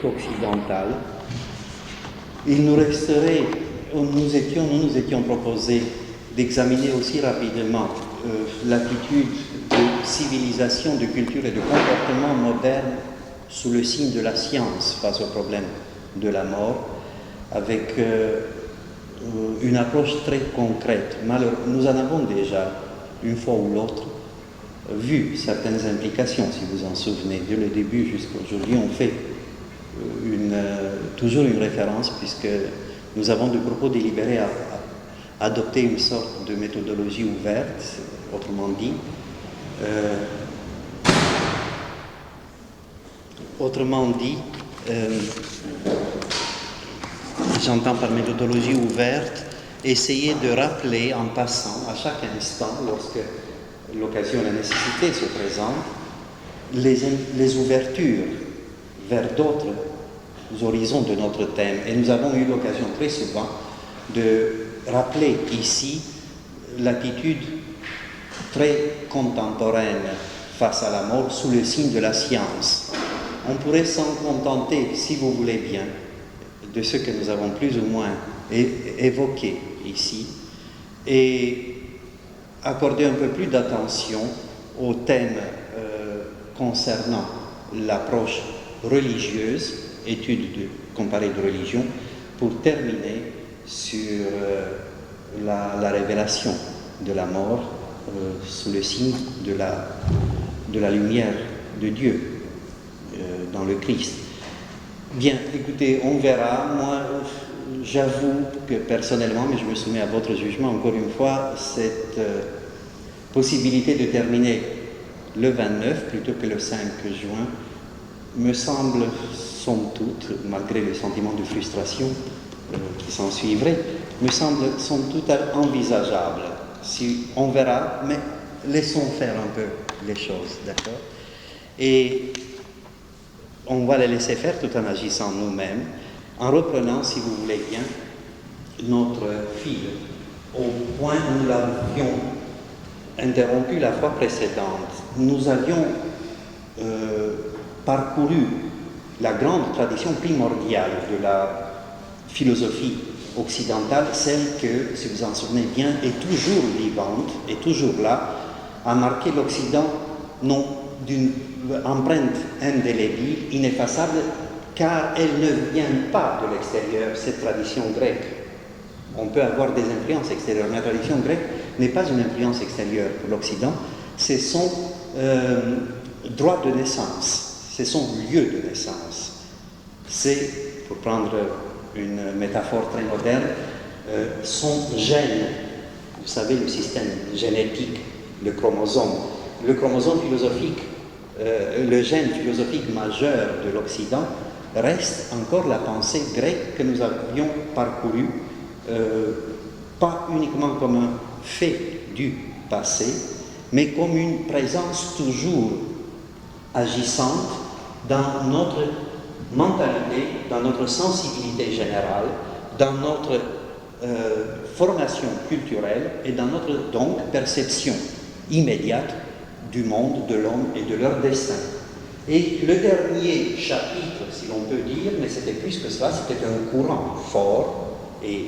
occidentale, il nous resterait, nous nous étions proposés d'examiner aussi rapidement l'attitude de civilisation, de culture et de comportement moderne sous le signe de la science face au problème de la mort, avec une approche très concrète. Nous en avons déjà, une fois ou l'autre, vu certaines implications, si vous en souvenez. Dès le début jusqu'à aujourd'hui, on fait toujours une référence, puisque nous avons de propos délibérés à adopter une sorte de méthodologie ouverte, autrement dit. J'entends par méthodologie ouverte essayer de rappeler en passant, à chaque instant, lorsque l'occasion et la nécessité se présentent, les ouvertures vers d'autres horizons de notre thème. Et nous avons eu l'occasion très souvent de rappeler ici l'attitude très contemporaine face à la mort sous le signe de la science. On pourrait s'en contenter, si vous voulez bien, de ce que nous avons plus ou moins évoqué ici et accorder un peu plus d'attention aux thèmes concernant l'approche religieuse, étude comparée de religion, pour terminer sur la révélation de la mort sous le signe de la lumière de Dieu dans le Christ. Bien, écoutez, on verra. Moi, j'avoue que personnellement, mais je me soumets à votre jugement encore une fois, cette possibilité de terminer le 29 plutôt que le 5 juin me semble, somme toute, malgré le sentiment de frustration qui s'en suivrait, me semble somme toute envisageable. Si on verra, mais laissons faire un peu les choses, d'accord? Et on va les laisser faire tout en agissant nous-mêmes, en reprenant, si vous voulez bien, notre fil au point où nous l'avions interrompu la fois précédente. Nous avions parcouru la grande tradition primordiale de la philosophie occidentale, celle que, si vous en souvenez bien, est toujours vivante, est toujours là, a marqué l'Occident non d'une empreinte indélébile, ineffaçable, car elle ne vient pas de l'extérieur, cette tradition grecque. On peut avoir des influences extérieures, mais la tradition grecque n'est pas une influence extérieure pour l'Occident, c'est son droit de naissance, c'est son lieu de naissance. C'est, pour prendre une métaphore très moderne, son gène, vous savez, le système génétique, le chromosome philosophique, le gène philosophique majeur de l'Occident reste encore la pensée grecque que nous avions parcourue, pas uniquement comme un fait du passé, mais comme une présence toujours agissante dans notre mentalité, dans notre sensibilité générale, dans notre formation culturelle et dans notre donc perception immédiate du monde, de l'homme et de leur destin. Et le dernier chapitre, si l'on peut dire, mais c'était plus que cela, c'était un courant fort et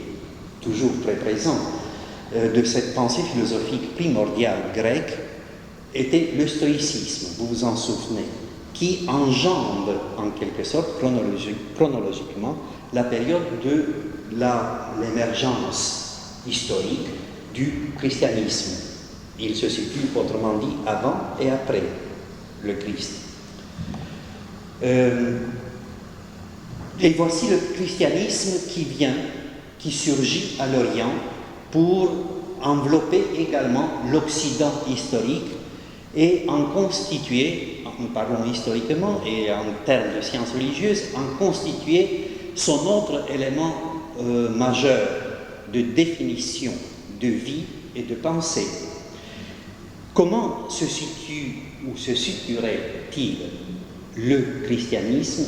toujours très présent de cette pensée philosophique primordiale grecque, était le stoïcisme, vous vous en souvenez, qui enjambe en quelque sorte chronologiquement la période de l'émergence historique du christianisme. Il se situe, autrement dit, avant et après le Christ. Et voici le christianisme qui surgit à l'Orient pour envelopper également l'Occident historique et en constituer, nous parlons historiquement et en termes de sciences religieuses, en constituer son autre élément majeur de définition de vie et de pensée. Comment se situe ou se situerait-il le christianisme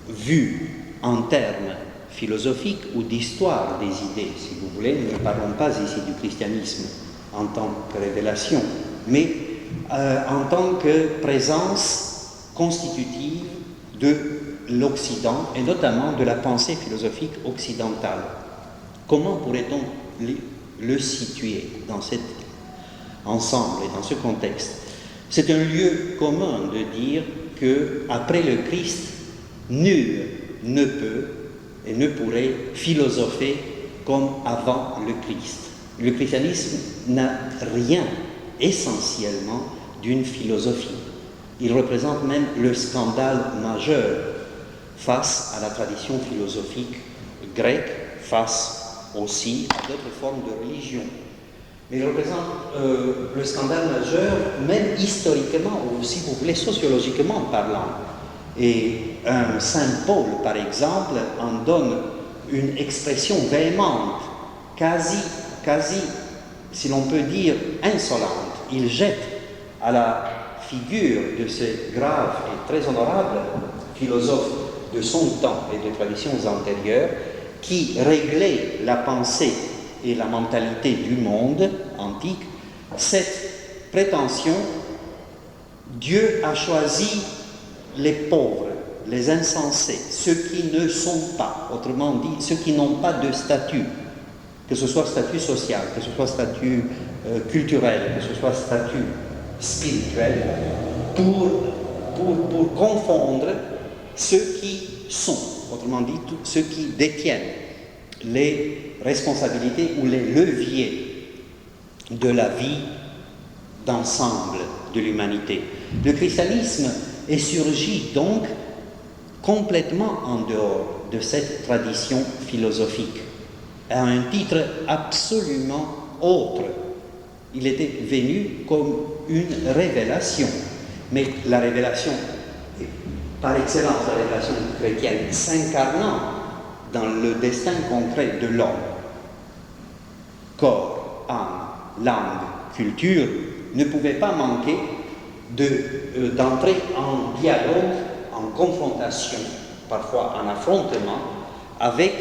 vu en termes philosophiques ou d'histoire des idées, si vous voulez? Nous ne parlons pas ici du christianisme en tant que révélation, mais en tant que présence constitutive de l'Occident et notamment de la pensée philosophique occidentale. Comment pourrait-on le situer dans cet ensemble et dans ce contexte? C'est un lieu commun de dire qu'après le Christ, nul ne peut et ne pourrait philosopher comme avant le Christ. Le christianisme n'a rien essentiellement d'une philosophie. Il représente même le scandale majeur face à la tradition philosophique grecque, face aussi à d'autres formes de religion. Mais il représente le scandale majeur, même historiquement, ou si vous voulez, sociologiquement parlant. Et un Saint Paul, par exemple, en donne une expression véhémente, quasi, si l'on peut dire, insolente. Il jette à la figure de ce grave et très honorable philosophe de son temps et de traditions antérieures, qui réglait la pensée et la mentalité du monde antique, cette prétention: Dieu a choisi les pauvres, les insensés, ceux qui ne sont pas, autrement dit, ceux qui n'ont pas de statut, que ce soit statut social, que ce soit statut culturel, que ce soit statut spirituel, pour confondre ceux qui sont, autrement dit, ceux qui détiennent les responsabilités ou les leviers de la vie d'ensemble de l'humanité. Le christianisme est surgi donc complètement en dehors de cette tradition philosophique, à un titre absolument autre. Il était venu comme une révélation, mais la révélation, par excellence la révélation chrétienne, s'incarnant dans le destin concret de l'homme. Corps, âme, langue, culture ne pouvait pas manquer d'entrer en dialogue, en confrontation, parfois en affrontement, avec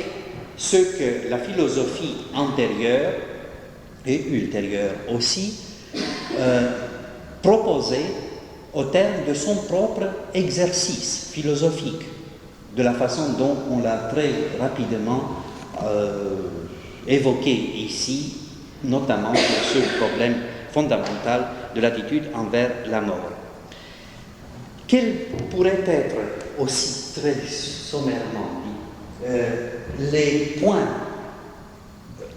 ce que la philosophie antérieure et ultérieure aussi proposait au terme de son propre exercice philosophique, de la façon dont on l'a très rapidement évoqué ici, notamment sur ce problème fondamental de l'attitude envers la mort. Quels pourraient être aussi très sommairement les points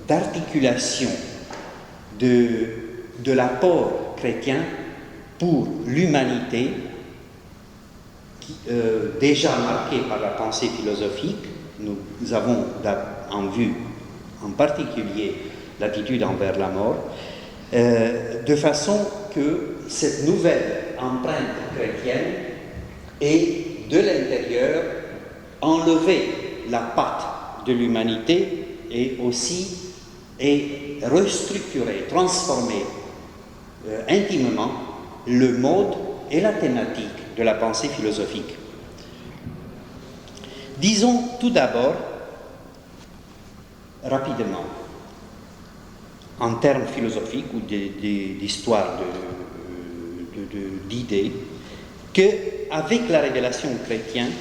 d'articulation de l'apport chrétien pour l'humanité, déjà marquée par la pensée philosophique? Nous avons en vue en particulier l'attitude envers la mort, de façon que cette nouvelle empreinte chrétienne ait de l'intérieur enlevé la patte de l'humanité et aussi est restructuré, transformé intimement le mode et la thématique de la pensée philosophique. Disons tout d'abord, rapidement, en termes philosophiques ou d'histoire d'idées, qu'avec la révélation chrétienne,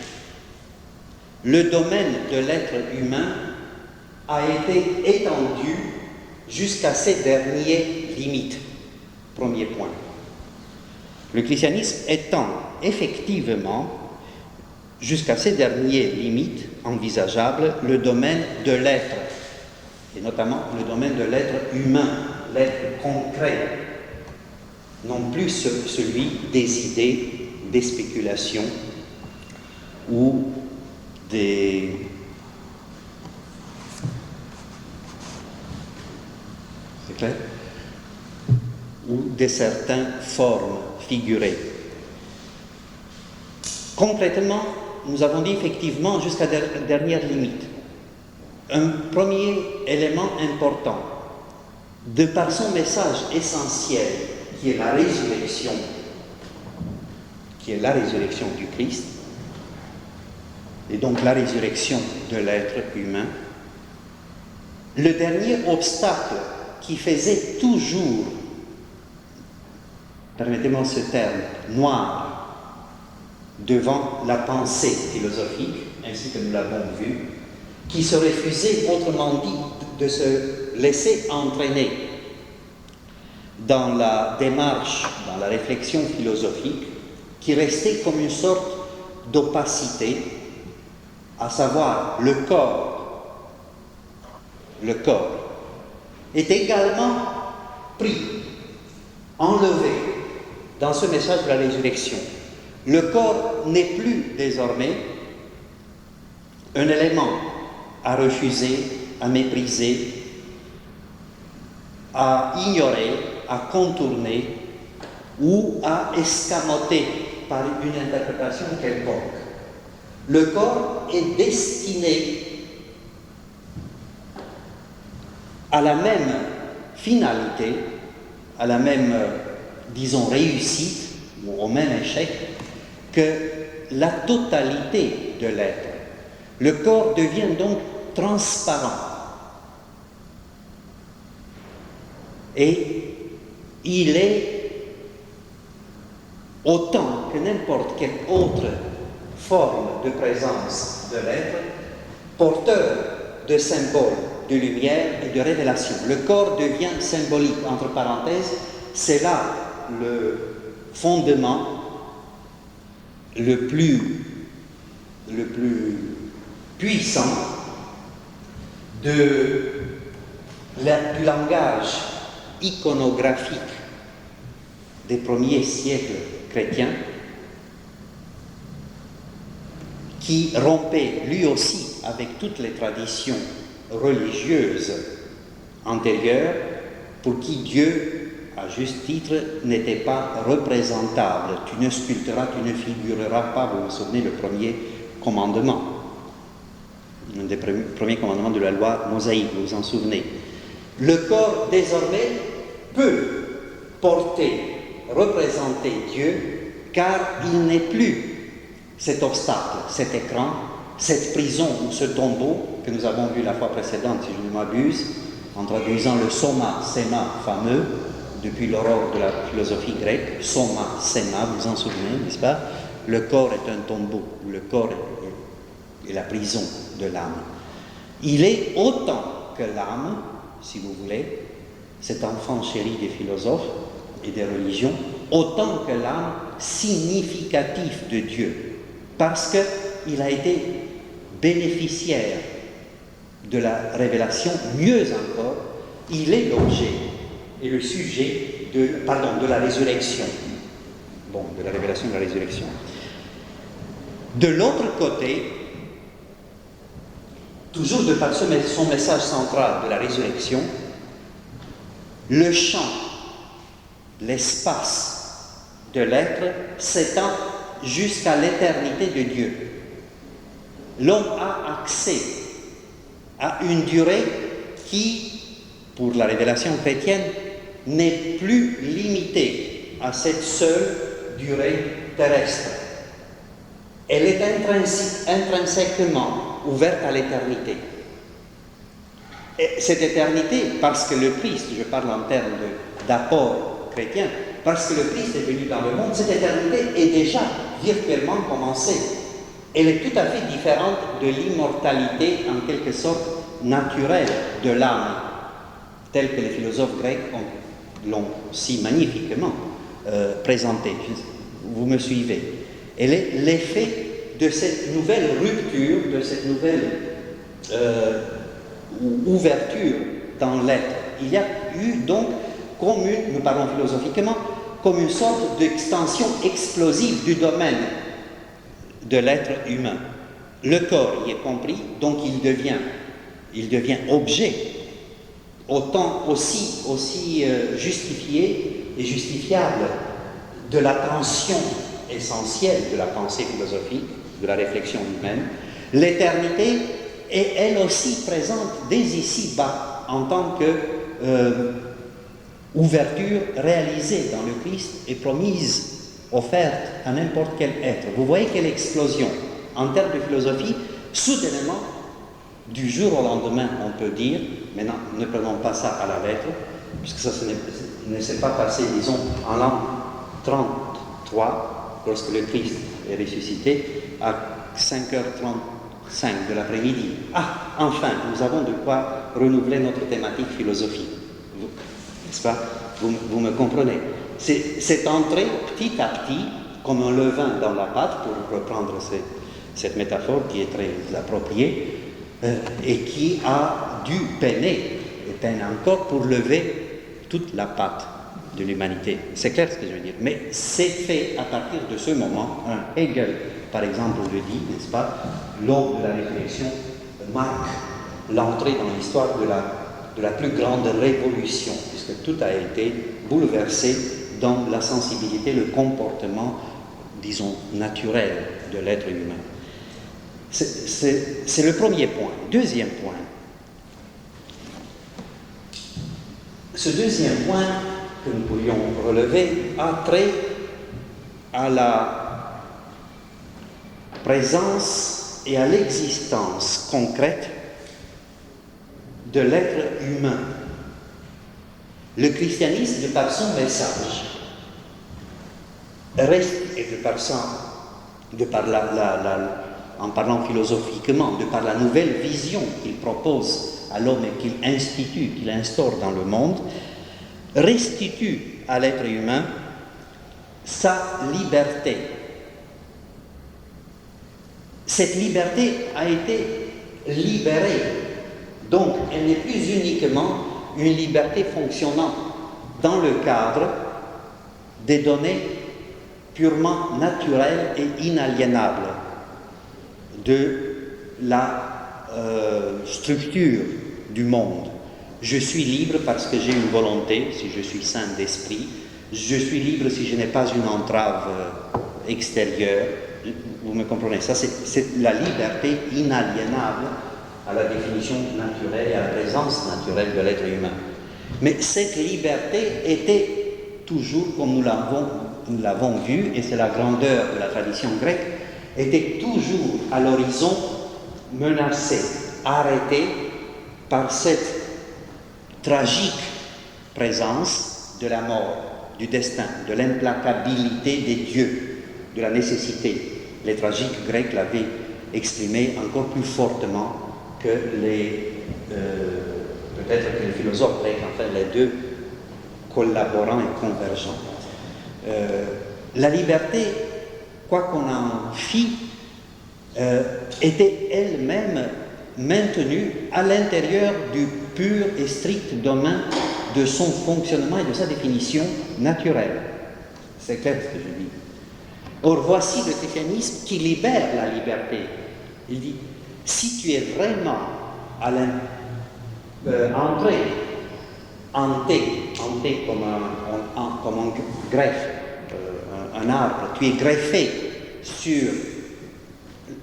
le domaine de l'être humain a été étendu jusqu'à ses dernières limites. Premier point. Le christianisme étend effectivement jusqu'à ses dernières limites envisageables le domaine de l'être, et notamment le domaine de l'être humain, l'être concret, non plus celui des idées, des spéculations ou des c'est clair, ou de certaines formes figurées. Concrètement, nous avons dit effectivement jusqu'à la dernière limite. Un premier élément important, de par son message essentiel, qui est la résurrection du Christ, et donc la résurrection de l'être humain, le dernier obstacle qui faisait toujours, permettez-moi ce terme, noir, devant la pensée philosophique, ainsi que nous l'avons vu, qui se refusait, autrement dit, de se laisser entraîner dans la démarche, dans la réflexion philosophique, qui restait comme une sorte d'opacité, à savoir le corps est également pris, enlevé dans ce message de la résurrection. Le corps n'est plus désormais un élément à refuser, à mépriser, à ignorer, à contourner ou à escamoter par une interprétation quelconque. Le corps est destiné à la même finalité, à la même, disons, réussite, ou au même échec, que la totalité de l'être. Le corps devient donc transparent. Et il est, autant que n'importe quelle autre forme de présence de l'être, porteur de symboles de lumière et de révélation. Le corps devient symbolique, entre parenthèses, c'est là le fondement le plus puissant du langage iconographique des premiers siècles chrétiens, qui rompait lui aussi avec toutes les traditions religieuses antérieures, pour qui Dieu, à juste titre, n'était pas représentable. Tu ne sculpteras, tu ne figureras pas, vous vous souvenez, le premier commandement, un des premiers commandements de la loi mosaïque, vous vous en souvenez. Le corps, désormais, peut porter, représenter Dieu, car il n'est plus cet obstacle, cet écran, cette prison ou ce tombeau que nous avons vu la fois précédente, si je ne m'abuse, en traduisant le soma, sema fameux, depuis l'aurore de la philosophie grecque, soma, sema, vous vous en souvenez, n'est-ce pas? Le corps est un tombeau, le corps est la prison de l'âme. Il est autant que l'âme, si vous voulez, cet enfant chéri des philosophes et des religions, autant que l'âme significatif de Dieu, parce qu'il a été bénéficiaire de la révélation, mieux encore, il est l'objet et le sujet de la résurrection. Bon, de la révélation de la résurrection. De l'autre côté, toujours de par son message central de la résurrection, le champ, l'espace de l'être s'étend jusqu'à l'éternité de Dieu. L'homme a accès à une durée qui, pour la révélation chrétienne, n'est plus limitée à cette seule durée terrestre. Elle est intrinsèquement ouverte à l'éternité. Et cette éternité, parce que le Christ, je parle en termes d'apport chrétien, parce que le Christ est venu dans le monde, cette éternité est déjà virtuellement commencée. Elle est tout à fait différente de l'immortalité, en quelque sorte, naturelle de l'âme, telle que les philosophes grecs l'ont si magnifiquement présentée. Vous me suivez? Elle est l'effet de cette nouvelle rupture, de cette nouvelle ouverture dans l'être. Il y a eu donc, nous parlons philosophiquement, comme une sorte d'extension explosive du domaine de l'être humain. Le corps y est compris, donc il devient objet, autant aussi justifié et justifiable de l'attention essentielle de la pensée philosophique, de la réflexion humaine. L'éternité est elle aussi présente dès ici-bas en tant que ouverture réalisée dans le Christ et promise, offerte à n'importe quel être. Vous voyez quelle explosion. En termes de philosophie, soudainement, du jour au lendemain, on peut dire, maintenant ne prenons pas ça à la lettre, puisque ça ne s'est pas passé, disons, en l'an 33, lorsque le Christ est ressuscité à 5h35 de l'après-midi. Ah, enfin, nous avons de quoi renouveler notre thématique philosophique. N'est-ce pas? Vous me comprenez? C'est entré petit à petit, comme un levain dans la pâte, pour reprendre cette métaphore qui est très appropriée, et qui a dû peiner, et peine encore, pour lever toute la pâte de l'humanité. C'est clair ce que je veux dire. Mais c'est fait à partir de ce moment. Hegel, par exemple, le dit, n'est-ce pas? L'aube de la réflexion marque l'entrée dans l'histoire de la plus grande révolution, puisque tout a été bouleversé dans la sensibilité, le comportement, disons, naturel de l'être humain. C'est le premier point. Deuxième point. Ce deuxième point que nous pourrions relever a trait à la présence et à l'existence concrète de l'être humain. Le christianisme, de par son message, reste, et en parlant philosophiquement, de par la nouvelle vision qu'il propose à l'homme et qu'il institue, qu'il instaure dans le monde, restitue à l'être humain sa liberté. Cette liberté a été libérée, donc elle n'est plus uniquement une liberté fonctionnant dans le cadre des données purement naturelles et inaliénables de la structure du monde. Je suis libre parce que j'ai une volonté, si je suis sain d'esprit. Je suis libre si je n'ai pas une entrave extérieure. Vous me comprenez? Ça, c'est la liberté inaliénable à la définition naturelle et à la présence naturelle de l'être humain. Mais cette liberté était toujours, comme nous l'avons vu, et c'est la grandeur de la tradition grecque, était toujours à l'horizon menacée, arrêtée par cette tragique présence de la mort, du destin, de l'implacabilité des dieux, de la nécessité. Les tragiques grecs l'avaient exprimé encore plus fortement que peut-être que les philosophes grecs, enfin les deux collaborants et convergents. La liberté, quoi qu'on en fît, était elle-même maintenue à l'intérieur du pur et strict domaine de son fonctionnement et de sa définition naturelle. C'est clair ce que je dis. Or, voici le christianisme qui libère la liberté. Il dit, si tu es vraiment entré comme un greffe, un arbre, tu es greffé sur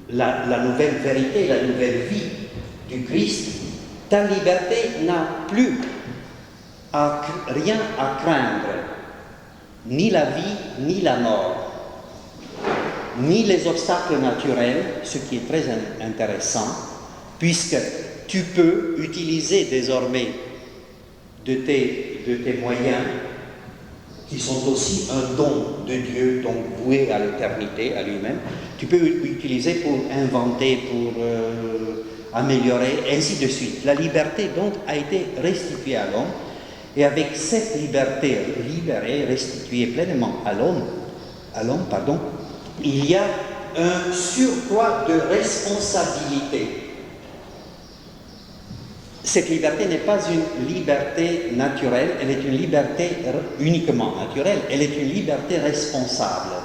la nouvelle vérité, la nouvelle vie du Christ, ta liberté n'a plus rien à craindre, ni la vie, ni la mort, ni les obstacles naturels, ce qui est très intéressant, puisque tu peux utiliser désormais de tes moyens, qui sont aussi un don de Dieu, donc voué à l'éternité, à lui-même, tu peux utiliser pour inventer, pour améliorer, ainsi de suite. La liberté, donc, a été restituée à l'homme, et avec cette liberté libérée, restituée pleinement à l'homme, il y a un surcroît de responsabilité. Cette liberté n'est pas une liberté naturelle, elle est une liberté uniquement naturelle, elle est une liberté responsable.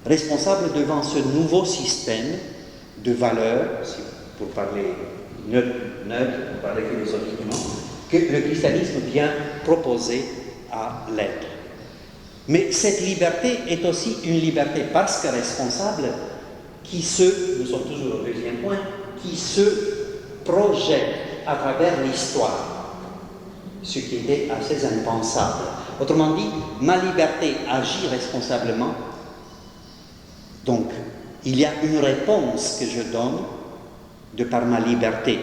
Responsable devant ce nouveau système de valeurs, pour parler neutre, pour parler philosophiquement, que le christianisme vient proposer à l'être. Mais cette liberté est aussi une liberté parce que responsable nous sommes toujours au deuxième point, qui se projette à travers l'histoire, ce qui était assez impensable. Autrement dit, ma liberté agit responsablement, donc il y a une réponse que je donne de par ma liberté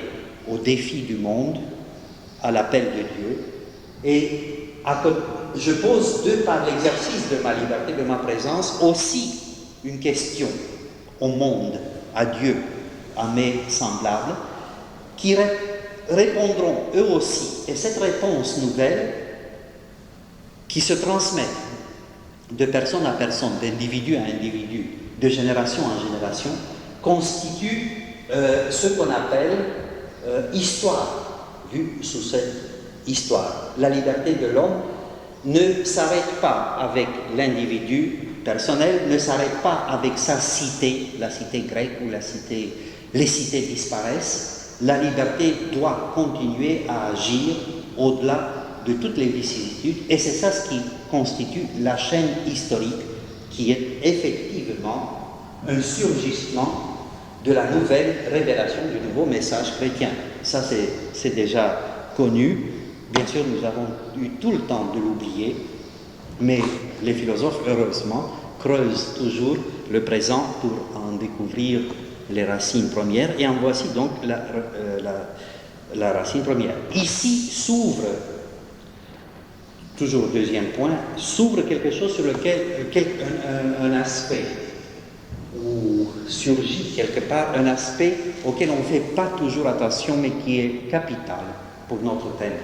au défi du monde, à l'appel de Dieu, et je pose de par l'exercice de ma liberté, de ma présence, aussi une question au monde, à Dieu, à mes semblables, qui répondront eux aussi. Et cette réponse nouvelle, qui se transmet de personne à personne, d'individu à individu, de génération en génération, constitue ce qu'on appelle histoire, vue sous cette histoire. La liberté de l'homme ne s'arrête pas avec l'individu personnel, ne s'arrête pas avec sa cité, la cité grecque ou les cités disparaissent. La liberté doit continuer à agir au-delà de toutes les vicissitudes, et c'est ça ce qui constitue la chaîne historique qui est effectivement un surgissement de la nouvelle révélation, du nouveau message chrétien. Ça c'est déjà connu. Bien sûr, nous avons eu tout le temps de l'oublier, mais les philosophes, heureusement, creusent toujours le présent pour en découvrir les racines premières, et en voici donc la racine première. Ici s'ouvre, toujours deuxième point, s'ouvre quelque chose sur lequel, un aspect, ou surgit quelque part un aspect auquel on ne fait pas toujours attention, mais qui est capital pour notre thème.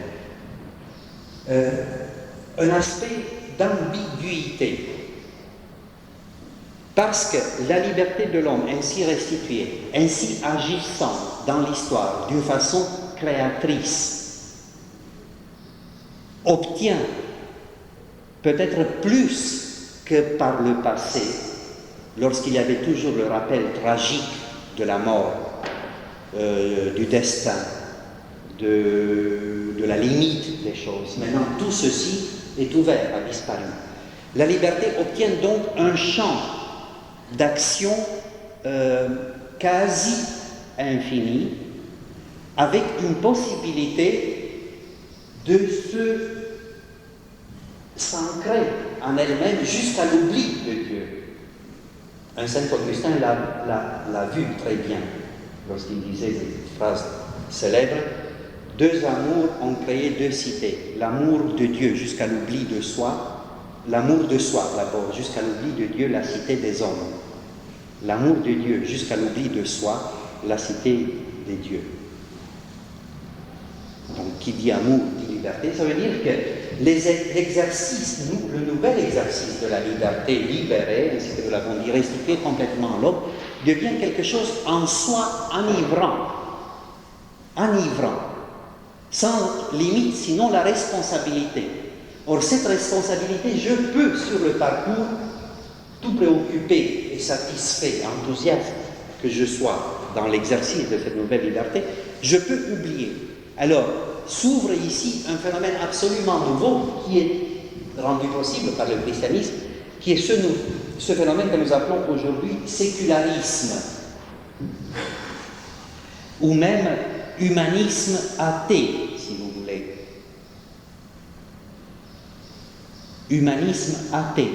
Un aspect d'ambiguïté. Parce que la liberté de l'homme ainsi restituée, ainsi agissant dans l'histoire d'une façon créatrice, obtient peut-être plus que par le passé, lorsqu'il y avait toujours le rappel tragique de la mort, du destin, de la limite des choses. Maintenant, tout ceci est ouvert, a disparu. La liberté obtient donc un champ d'action quasi infini, avec une possibilité de s'ancrer en elle-même jusqu'à l'oubli de Dieu. Un Saint Augustin l'a vu très bien lorsqu'il disait cette phrase célèbre: deux amours ont créé deux cités, l'amour de Dieu jusqu'à l'oubli de soi, l'amour de soi d'abord jusqu'à l'oubli de Dieu, la cité des hommes. L'amour de Dieu jusqu'à l'oubli de soi, la cité des dieux. Donc, qui dit amour dit liberté, ça veut dire que l'exercice, le nouvel exercice de la liberté libérée, ainsi que nous l'avons dit, restituée complètement à l'homme, devient quelque chose en soi enivrant, sans limite, sinon la responsabilité. Or, cette responsabilité, je peux, sur le parcours, tout préoccupé et satisfait, enthousiaste que je sois dans l'exercice de cette nouvelle liberté, je peux oublier. Alors, s'ouvre ici un phénomène absolument nouveau qui est rendu possible par le christianisme, qui est ce phénomène que nous appelons aujourd'hui sécularisme, ou même humanisme athée, si vous voulez. Humanisme athée.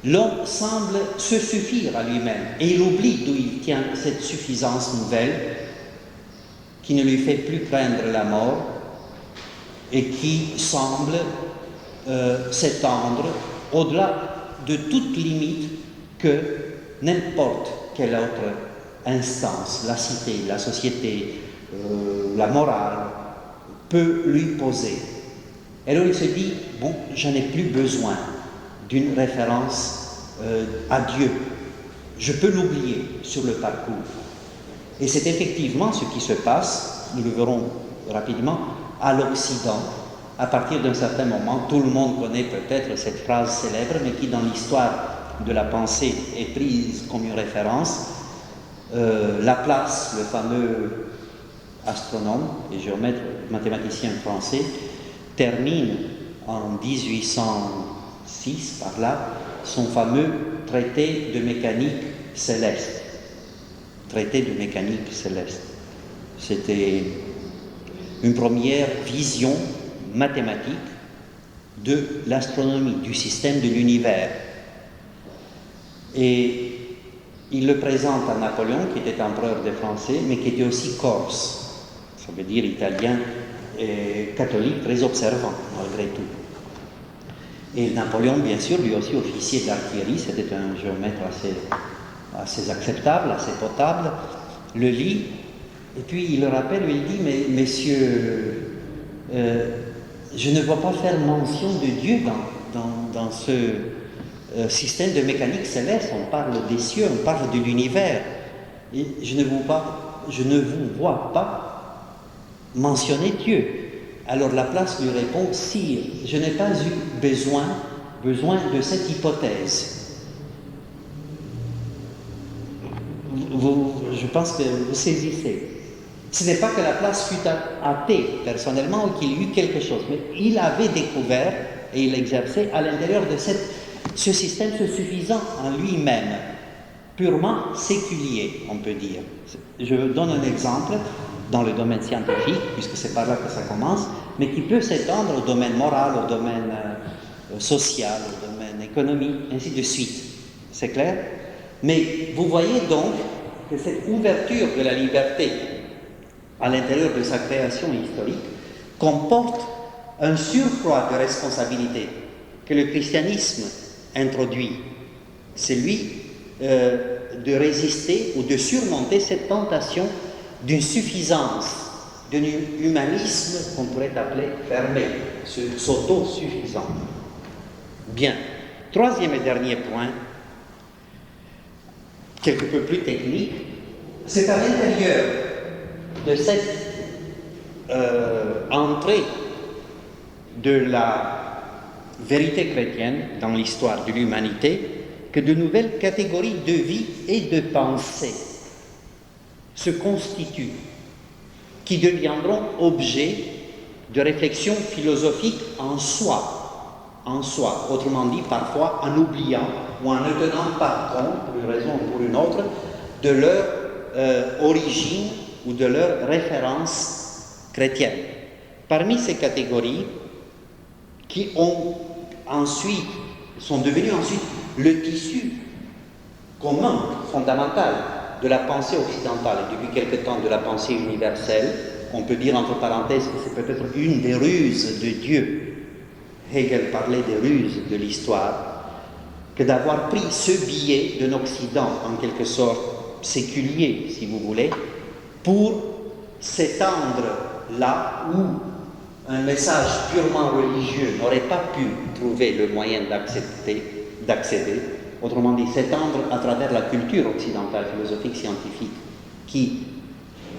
L'homme semble se suffire à lui-même et il oublie d'où il tient cette suffisance nouvelle qui ne lui fait plus craindre la mort et qui semble s'étendre au-delà de toute limite que n'importe quelle autre instance, la cité, la société, la morale, peut lui poser. Et alors il se dit, bon, je n'ai plus besoin d'une référence à Dieu. Je peux l'oublier sur le parcours. Et c'est effectivement ce qui se passe, nous le verrons rapidement, à l'Occident. À partir d'un certain moment, tout le monde connaît peut-être cette phrase célèbre, mais qui dans l'histoire de la pensée est prise comme une référence. Laplace, le fameux astronome et géomètre, mathématicien français, termine en 1806, par là, son fameux traité de mécanique céleste. Traité de mécanique céleste. C'était une première vision mathématique de l'astronomie, du système de l'univers. Et il le présente à Napoléon, qui était empereur des Français, mais qui était aussi corse, ça veut dire italien et catholique, très observant malgré tout. Et Napoléon, bien sûr, lui aussi officier d'artillerie, c'était un géomètre assez acceptable, assez potable, le lit, et puis il le rappelle, il dit, mais messieurs, je ne vois pas faire mention de Dieu dans ce système de mécanique céleste. On parle des cieux, on parle de l'univers, et je ne vous vois pas mentionner Dieu. Alors Laplace lui répond, sire, je n'ai pas eu besoin de cette hypothèse. Je pense que vous saisissez. Ce n'est pas que Laplace fut athée personnellement ou qu'il y eut quelque chose, mais il avait découvert et il exerçait à l'intérieur de ce système se suffisant en lui-même, purement séculier, on peut dire. Je donne un exemple dans le domaine scientifique, puisque c'est par là que ça commence, mais qui peut s'étendre au domaine moral, au domaine social, au domaine économique, ainsi de suite. C'est clair? Mais vous voyez donc que cette ouverture de la liberté à l'intérieur de sa création historique comporte un surcroît de responsabilité que le christianisme introduit. C'est lui de résister ou de surmonter cette tentation d'une suffisance, d'un humanisme qu'on pourrait appeler fermé, s'auto-suffisant. Bien. Troisième et dernier point, quelque peu plus technique, c'est à l'intérieur de cette entrée de la vérité chrétienne dans l'histoire de l'humanité que de nouvelles catégories de vie et de pensée se constituent, qui deviendront objets de réflexion philosophique en soi, autrement dit parfois en oubliant ou en ne tenant pas compte, pour une raison ou pour une autre, de leur origine ou de leur référence chrétienne. Parmi ces catégories qui sont devenues ensuite le tissu commun, fondamental de la pensée occidentale et depuis quelque temps de la pensée universelle, on peut dire entre parenthèses que c'est peut-être une des ruses de Dieu. Hegel parlait des ruses de l'histoire, que d'avoir pris ce biais d'un Occident en quelque sorte séculier, si vous voulez, pour s'étendre là où un message purement religieux n'aurait pas pu trouver le moyen d'accéder, autrement dit, s'étendre à travers la culture occidentale, philosophique, scientifique, qui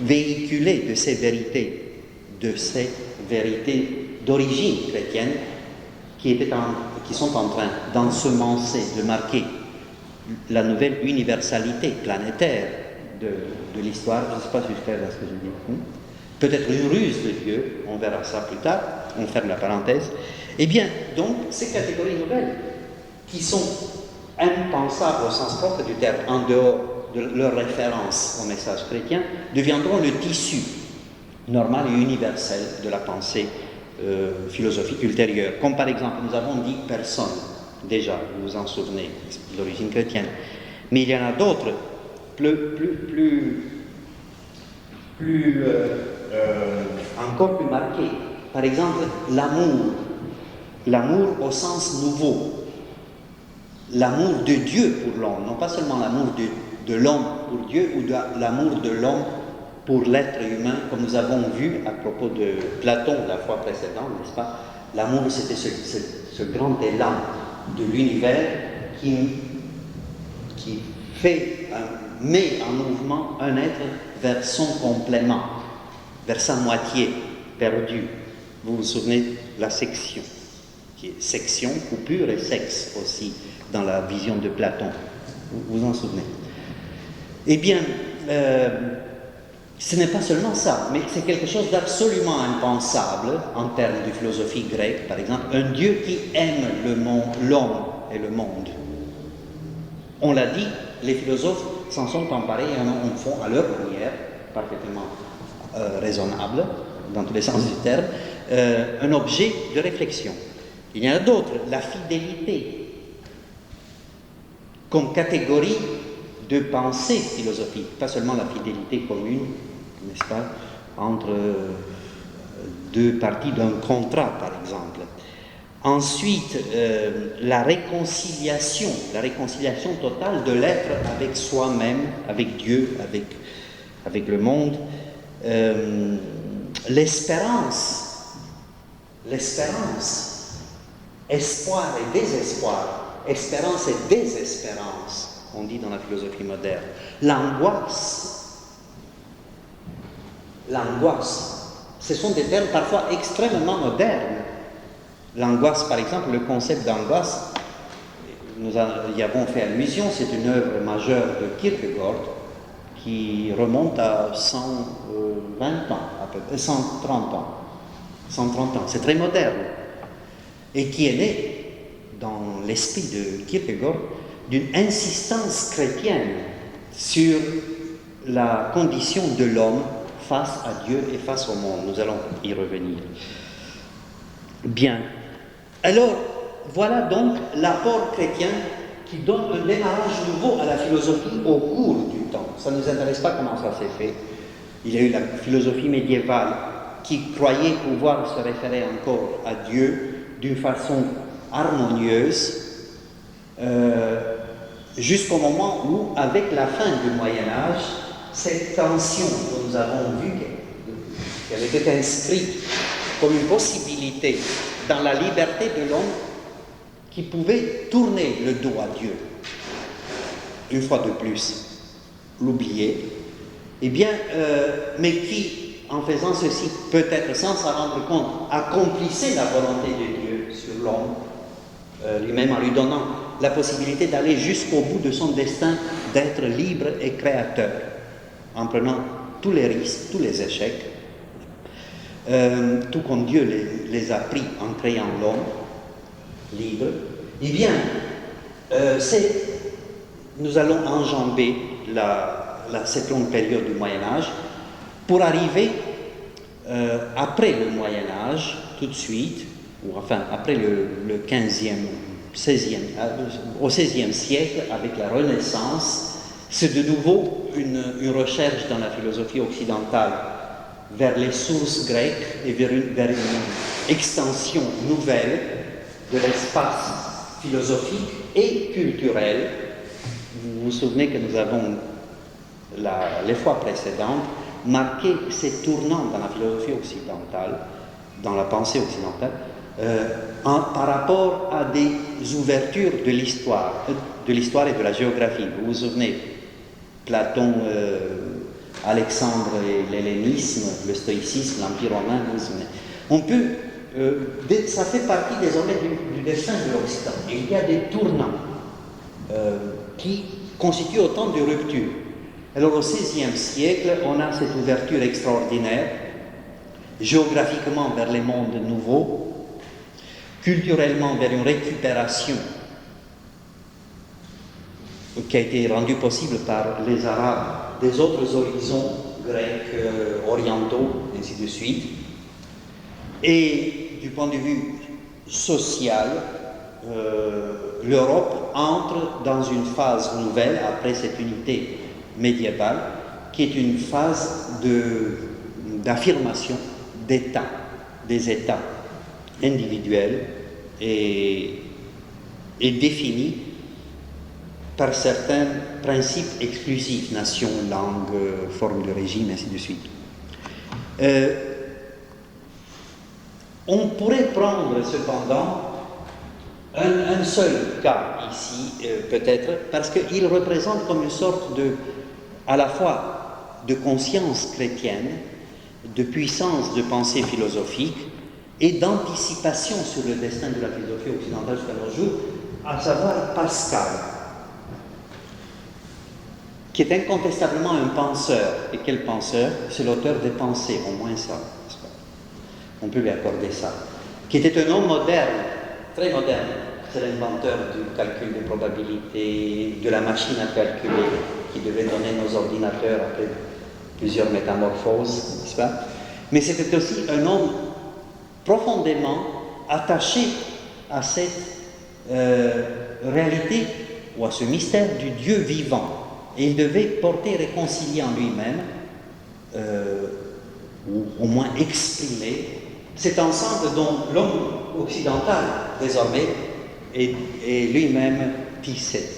véhiculait de ces vérités d'origine chrétienne, qui sont en train d'ensemencer, de marquer la nouvelle universalité planétaire de l'histoire. Je ne sais pas si je fais là ce que je dis. Peut-être une ruse de Dieu, on verra ça plus tard, on ferme la parenthèse. Eh bien, donc, ces catégories nouvelles, qui sont impensables au sens propre du terme, en dehors de leur référence au message chrétien, deviendront le tissu normal et universel de la pensée philosophique ultérieure. Comme par exemple, nous avons dit personne, déjà, vous vous en souvenez, d'origine chrétienne. Mais il y en a d'autres, encore plus marqués. Par exemple, l'amour au sens nouveau, l'amour de Dieu pour l'homme, non pas seulement l'amour de l'homme pour Dieu ou l'amour de l'homme pour l'être humain, comme nous avons vu à propos de Platon la fois précédente, n'est-ce pas? L'amour, c'était ce grand élan de l'univers qui met en mouvement un être vers son complément, vers sa moitié perdue. Vous vous souvenez de la section, qui est section, coupure et sexe aussi, dans la vision de Platon. Vous vous en souvenez? Eh bien, ce n'est pas seulement ça, mais c'est quelque chose d'absolument impensable en termes de philosophie grecque, par exemple, un Dieu qui aime l'homme et le monde. On l'a dit, les philosophes s'en sont emparés et en font à leur manière, parfaitement raisonnable, dans tous les sens du terme, un objet de réflexion. Il y en a d'autres, la fidélité, comme catégorie de pensée philosophique, pas seulement la fidélité commune, n'est-ce pas, entre deux parties d'un contrat, par exemple. Ensuite, la réconciliation totale de l'être avec soi-même, avec Dieu, avec le monde. L'espérance, espoir et désespoir, espérance et désespérance, on dit dans la philosophie moderne. L'angoisse, ce sont des termes parfois extrêmement modernes. L'angoisse, par exemple, le concept d'angoisse, nous y avons fait allusion, c'est une œuvre majeure de Kierkegaard qui remonte à 120 ans, à peu près, 130 ans. 130 ans, c'est très moderne. Et qui est né, dans l'esprit de Kierkegaard, d'une insistance chrétienne sur la condition de l'homme face à Dieu et face au monde. Nous allons y revenir. Bien. Alors, voilà donc l'apport chrétien qui donne un démarrage nouveau à la philosophie au cours du temps. Ça ne nous intéresse pas comment ça s'est fait. Il y a eu la philosophie médiévale qui croyait pouvoir se référer encore à Dieu d'une façon harmonieuse, jusqu'au moment où, avec la fin du Moyen-Âge, cette tension que nous avons vue, qu'elle était inscrite comme une possibilité dans la liberté de l'homme qui pouvait tourner le dos à Dieu, une fois de plus, l'oublier, eh bien, mais qui, en faisant ceci, peut-être sans s'en rendre compte, accomplissait la volonté de Dieu sur l'homme, lui-même en lui donnant la possibilité d'aller jusqu'au bout de son destin, d'être libre et créateur, en prenant tous les risques, tous les échecs, tout comme Dieu les a pris en créant l'homme libre. Eh bien, nous allons enjamber cette longue période du Moyen-Âge pour arriver après le Moyen-Âge, tout de suite, ou enfin après le 15e, 16e, au XVIe siècle, avec la Renaissance. C'est de nouveau une recherche dans la philosophie occidentale vers les sources grecques et vers une extension nouvelle de l'espace philosophique et culturel. Vous vous souvenez que nous avons, les fois précédentes, marqué ces tournants dans la philosophie occidentale, dans la pensée occidentale, par rapport à des ouvertures de l'histoire et de la géographie. Vous vous souvenez, Platon, Alexandre et l'hellénisme, le stoïcisme, l'Empire romain, vous vous souvenez. On peut, ça fait partie désormais du destin de l'Occident. Il y a des tournants qui constituent autant de ruptures. Alors au XVIe siècle, on a cette ouverture extraordinaire, géographiquement vers les mondes nouveaux, culturellement vers une récupération qui a été rendue possible par les Arabes des autres horizons grecs, orientaux, ainsi de suite. Et du point de vue social, l'Europe entre dans une phase nouvelle après cette unité médiévale, qui est une phase d'affirmation d'États, des États individuels et définis par certains principes exclusifs, nation, langue, forme de régime, ainsi de suite. On pourrait prendre cependant un seul cas ici, peut-être, parce qu'il représente comme une sorte à la fois de conscience chrétienne, de puissance de pensée philosophique et d'anticipation sur le destin de la philosophie occidentale jusqu'à nos jours, à savoir Pascal, qui est incontestablement un penseur. Et quel penseur? C'est l'auteur des Pensées, au moins ça. On peut lui accorder ça. Qui était un homme moderne, très moderne. C'est l'inventeur du calcul des probabilités, de la machine à calculer, qui devait donner nos ordinateurs après plusieurs métamorphoses, n'est-ce pas? Mais c'était aussi un homme profondément attaché à cette réalité ou à ce mystère du Dieu vivant. Et il devait porter, réconcilier en lui-même, ou au moins exprimer cet ensemble dont l'homme occidental, désormais, est lui-même tissé.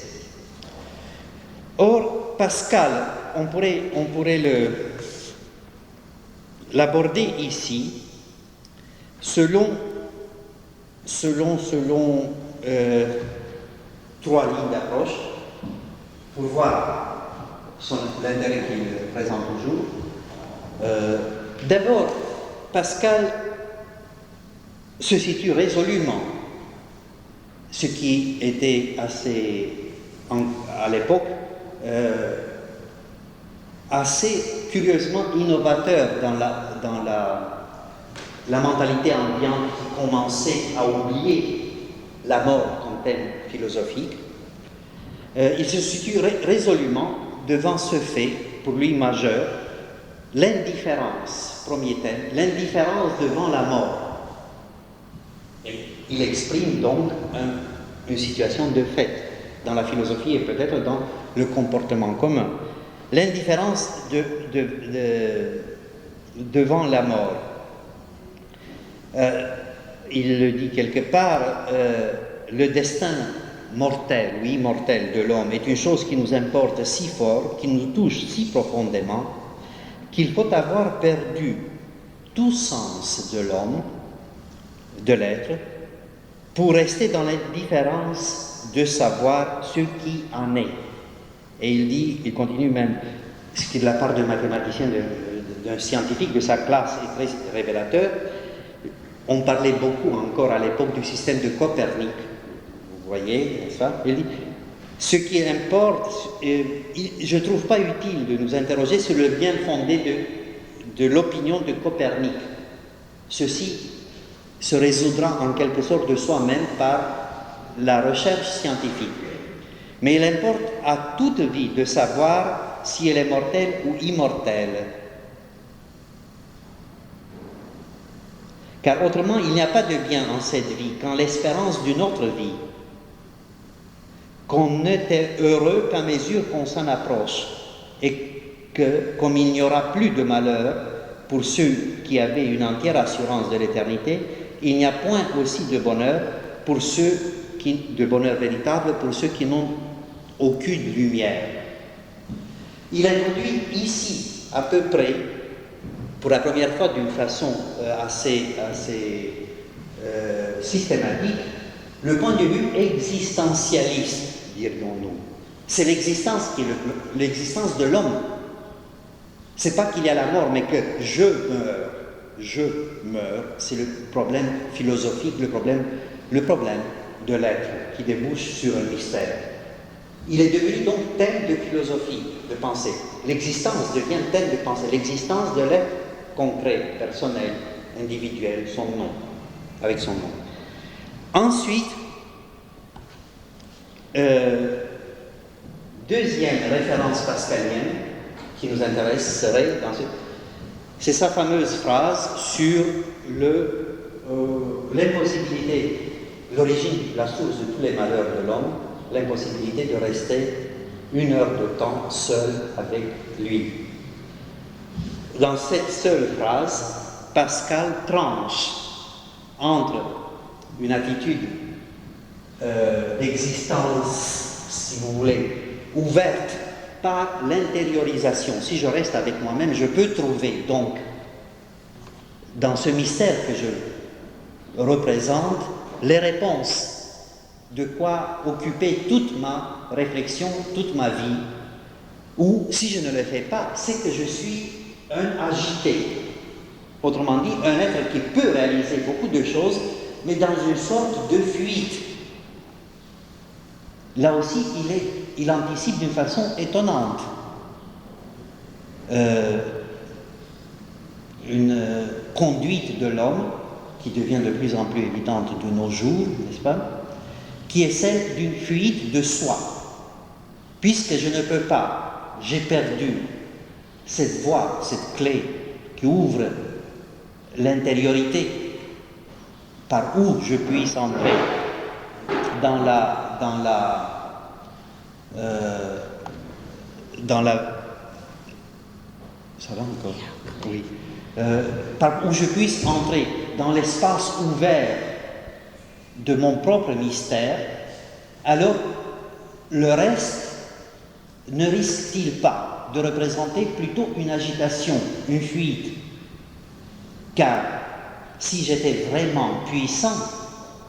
Or, Pascal, on pourrait l'aborder ici selon trois lignes d'approche pour voir l'intérêt qu'il présente toujours. D'abord, Pascal se situe résolument, ce qui était à l'époque assez curieusement innovateur dans la mentalité ambiante qui commençait à oublier la mort comme thème philosophique. Il se situe résolument devant ce fait, pour lui majeur, l'indifférence, premier thème, l'indifférence devant la mort. Et il exprime donc une situation de fait dans la philosophie et peut-être dans le comportement commun. L'indifférence devant la mort. Il le dit quelque part, le destin mortel ou immortel de l'homme est une chose qui nous importe si fort, qui nous touche si profondément, qu'il faut avoir perdu tout sens de l'homme, de l'être, pour rester dans l'indifférence de savoir ce qui en est. Et il continue même, ce qui de la part d'un mathématicien, d'un scientifique de sa classe est très révélateur. On parlait beaucoup encore à l'époque du système de Copernic. Vous voyez, n'est-ce pas? Il dit, ce qui importe, je ne trouve pas utile de nous interroger sur le bien fondé de l'opinion de Copernic. Ceci se résoudra en quelque sorte de soi-même par la recherche scientifique. Mais il importe à toute vie de savoir si elle est mortelle ou immortelle. Car autrement, il n'y a pas de bien en cette vie qu'en l'espérance d'une autre vie. Qu'on n'était heureux qu'à mesure qu'on s'en approche, et que, comme il n'y aura plus de malheur pour ceux qui avaient une entière assurance de l'éternité, il n'y a point aussi de bonheur de bonheur véritable pour ceux qui n'ont aucune lumière. Il introduit ici, à peu près, pour la première fois d'une façon assez systématique, le point de vue existentialiste, dirions-nous. C'est l'existence qui est l'existence de l'homme. C'est pas qu'il y a la mort, mais que je meurs, c'est le problème philosophique, le problème de l'être qui débouche sur un mystère. Il est devenu donc thème de philosophie, de pensée. L'existence devient thème de pensée, l'existence de l'être concret, personnel, individuel, avec son nom. Ensuite, deuxième référence pascalienne qui nous intéresse serait c'est sa fameuse phrase sur l'impossibilité, l'origine, la source de tous les malheurs de l'homme, l'impossibilité de rester une heure de temps seul avec lui. Dans cette seule phrase, Pascal tranche entre une attitude d'existence, si vous voulez, ouverte par l'intériorisation. Si je reste avec moi-même, je peux trouver donc dans ce mystère que je représente les réponses de quoi occuper toute ma réflexion, toute ma vie, ou si je ne le fais pas, c'est que je suis un agité. Autrement dit, un être qui peut réaliser beaucoup de choses, mais dans une sorte de fuite. Là aussi, il anticipe d'une façon étonnante une conduite de l'homme qui devient de plus en plus évidente de nos jours, n'est-ce pas, qui est celle d'une fuite de soi. Puisque je ne peux pas, j'ai perdu cette voie, cette clé qui ouvre l'intériorité par où je puisse entrer dans la ça va encore? Oui. Par où je puisse entrer dans l'espace ouvert de mon propre mystère, alors le reste ne risque-t-il pas de représenter plutôt une agitation, une fuite? Car si j'étais vraiment puissant,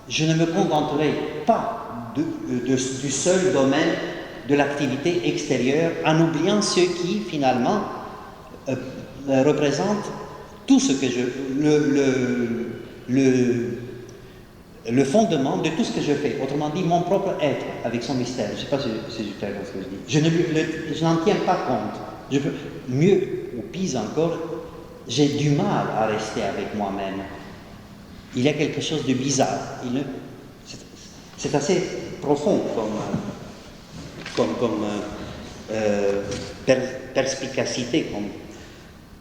je ne me contenterais pas du seul domaine de l'activité extérieure, en oubliant ce qui, finalement, représente tout ce que le fondement de tout ce que je fais. Autrement dit, mon propre être, avec son mystère. Je ne sais pas si c'est clair dans ce que je dis. Je n'en tiens pas compte. Mieux, ou pis encore, j'ai du mal à rester avec moi-même. Il y a quelque chose de bizarre. C'est assez profond comme perspicacité, comme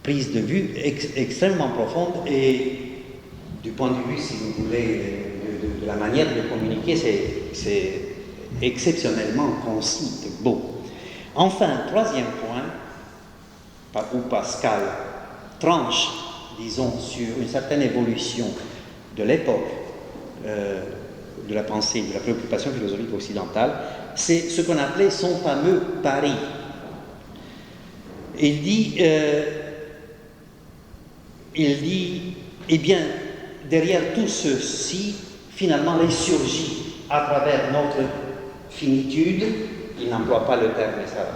prise de vue extrêmement profonde, et du point de vue, si vous voulez, de la manière de communiquer, c'est exceptionnellement concis et beau. Enfin, troisième point, où Pascal tranche, disons, sur une certaine évolution de l'époque, de la pensée, de la préoccupation philosophique occidentale, c'est ce qu'on appelait son fameux pari. Il dit, eh bien, derrière tout ceci, finalement, ressurgit à travers notre finitude, il n'emploie pas le terme, mais ça,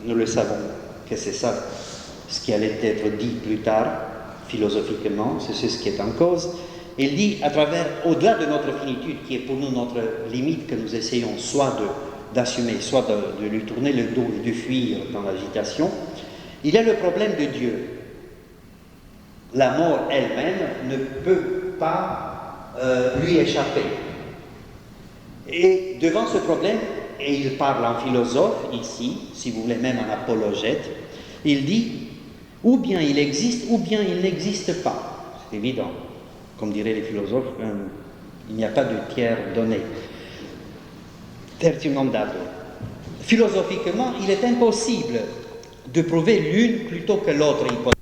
nous le savons, que c'est ça, ce qui allait être dit plus tard, philosophiquement, c'est ce qui est en cause. Il dit, à travers, au-delà de notre finitude, qui est pour nous notre limite que nous essayons soit d'assumer, soit de lui tourner le dos et de fuir dans l'agitation, il y a le problème de Dieu. La mort elle-même ne peut pas lui échapper. Et devant ce problème, et il parle en philosophe ici, si vous voulez même en apologète, il dit, ou bien il existe, ou bien il n'existe pas. C'est évident. Comme diraient les philosophes, il n'y a pas de tiers donné. Tertium non datur. Philosophiquement, il est impossible de prouver l'une plutôt que l'autre hypothèse.